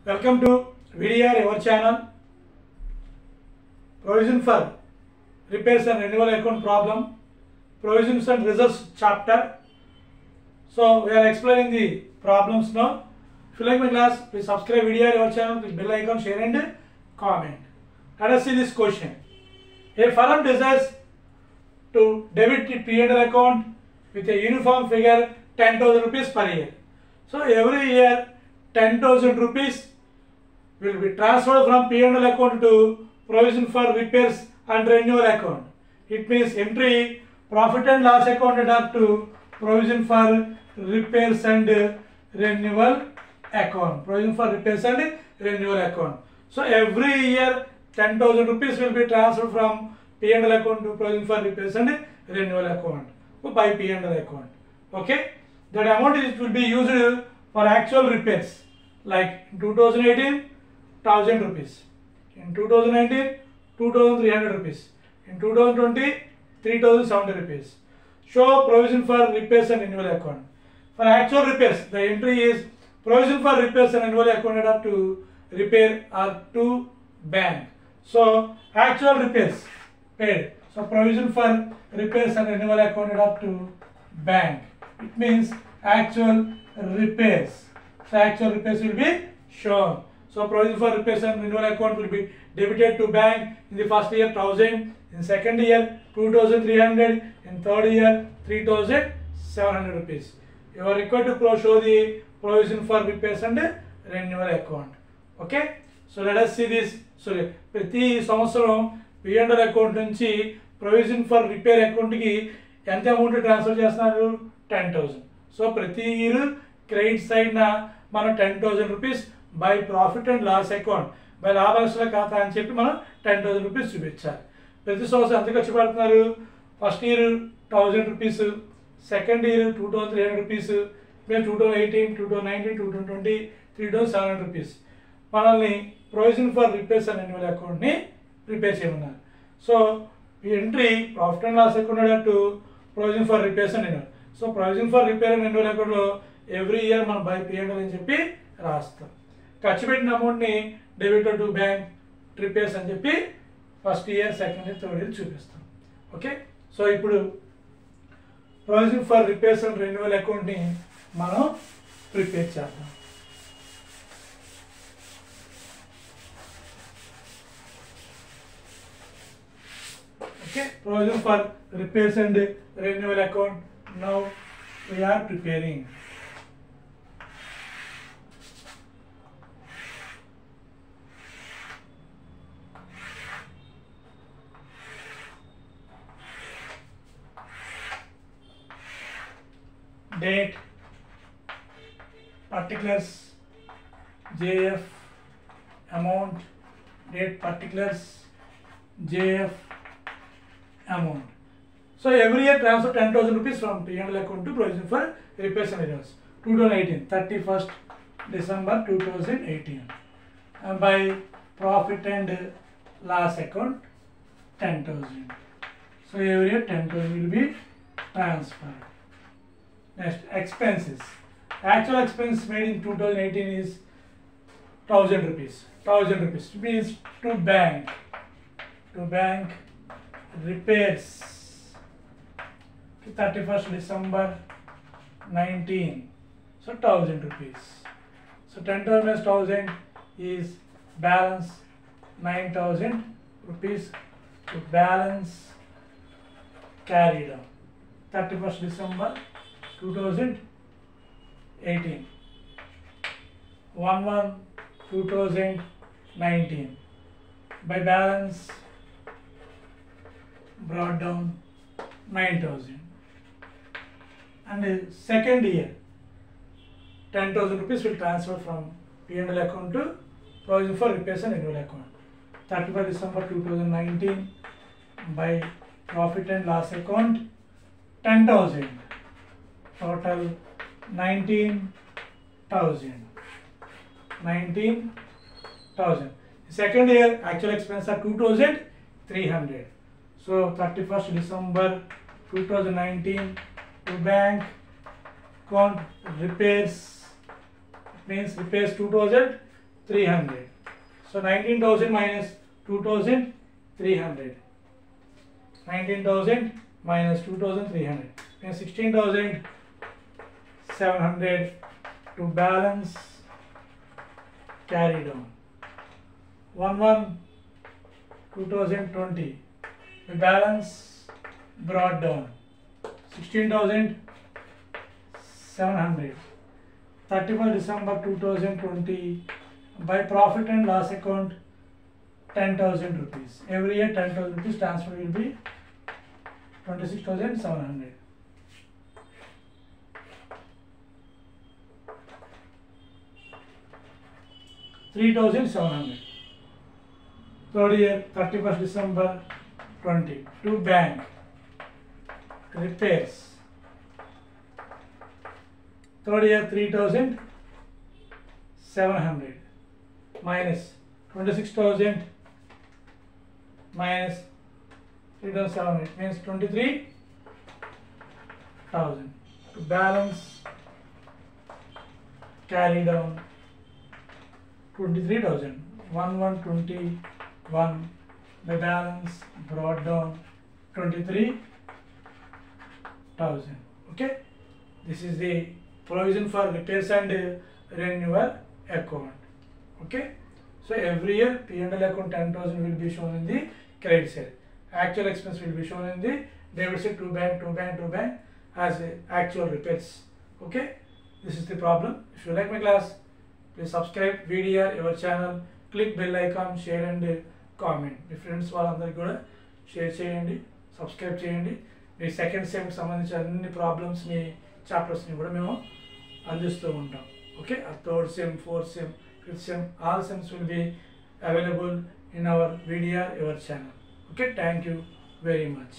Welcome to VDR, your channel. Provision for repairs and renewal account problem. Provisions and results chapter. So we are explaining the problems now. If you like my class, please subscribe VDR, your channel. Please bell icon, share and comment. Let us see this question. A firm desires to debit its P&L account with a uniform figure 10,000 rupees per year. So every year 10,000 rupees will be transferred from P&L account to provision for repairs and renewal account. It means entry profit and loss account adapt to provision for repairs and renewal account. Provision for repairs and renewal account. So every year 10,000 rupees will be transferred from P&L account to provision for repairs and renewal account by P&L account. Okay, that amount will be used for actual repairs, like in 2018 1,000 rupees, in 2019 2,300 rupees, in 2020 3,070 rupees. Show provision for repairs and renewal account. For actual repairs, the entry is provision for repairs and renewal account adapt to repair or to bank. So actual repairs paid. So provision for repairs and renewal account adapt to bank. It means actual repairs. So actual repairs will be shown. So provision for repairs and renewal account will be debited to bank in the first year 1,000, in second year 2,300, in third year 3,700 rupees. You are required to show the provision for repairs and renewal account. Okay. So let us see this. So ప్రతి సంవత్సరం P&L account నుంచి provision for repair అకౌంట్కి ఎంత amount transfer చేస్తున్నారు? 10,000. So ప్రతి year credit సైడ్న మనం 10,000 rupees by profit and loss account by లాభాల ఖాతా అని చెప్పి మనం 10,000 రూపీస్ చూపించాలి. ప్రతి సంవత్సరం ఎంత ఖర్చు పడుతున్నారు? First year 1,000 rupees, second year 2,300 rupees, మేము 2018, 2019, 2020 3,700 రూపీస్. మనల్ని provision for repairs and renewal అకౌంట్ని ప్రిపేర్ చేయమన్నారు. So entry profit and loss account to provision for repairs and renewal. So provision for repair and renewal అకౌంట్లో every year మనం by P&L అని చెప్పి రాస్తాం. ఖర్చు పెట్టిన అమౌంట్ని డెబిట్ టు బ్యాంక్ రిపేర్స్ అని చెప్పి first year, second year, third year చూపిస్తాం. ఓకే. సో ఇప్పుడు provision for repairs and renewal అకౌంట్ని మనం ప్రిపేర్ చేద్దాం. Okay, provision for repairs and renewal account. Now we are preparing. Date, particulars, JF, amount, date, particulars, JF, amount. So every year transfer 10,000 rupees from P&L account to provision for repairs and renewals. 2018, 31st December 2018. And by profit and loss account 10,000. So every year 10,000 will be transferred. Next, expenses. Actual expense made in 2018 is 1,000 rupees. 1,000 rupees means to bank. To bank repairs 31st December 19. So 1,000 rupees. So 10,000 minus 1,000 is balance 9,000 rupees to balance carried on 31st December 2018. 1/1/2019 by balance brought down 9,000. And the second year 10,000 rupees will transfer from P&L account to provision for repairs and renewal account. 31st December 2019 by profit and loss account 10,000. Total 19,000. 19,000. Second year actual expense are 2,300. So 31st December 2019 to bank account repairs means repairs 2,000, 300. So 19,000 minus 2,300. 19,000 minus 2,300 means 16,700 to balance carry down. 1/1/2020 the balance brought down 16,700. 31st December 2020 by profit and loss account 10,000 rupees. Every year 10,000 rupees transfer will be 26,700. $3,700. Third year 31st December 20 to bank repairs. Third year 3,700 minus 26,000 minus 3,700 means 23,000 to balance carry down 23,000. 1/1/21 the balance brought down 23,000. Okay, this is the provision for repairs and renewal account. Okay, so every year P&L account 10,000 will be shown in the credit side. Actual expense will be shown in the debit side to bank as actual repairs. Okay, this is the problem. If you like my class, please subscribe VDR our channel, click bell icon, share and comment. Me friends వాళ్ళందరికీ కూడా share చేయండి, subscribe చేయండి. మీ second sem సంబంధించిన అన్ని ప్రాబ్లమ్స్ని చాప్టర్స్ని కూడా మేము అందిస్తూ ఉంటాం. Okay, third sem, fourth sem, fifth sem, all sems will be available in our VDR your channel. Okay, thank you very much.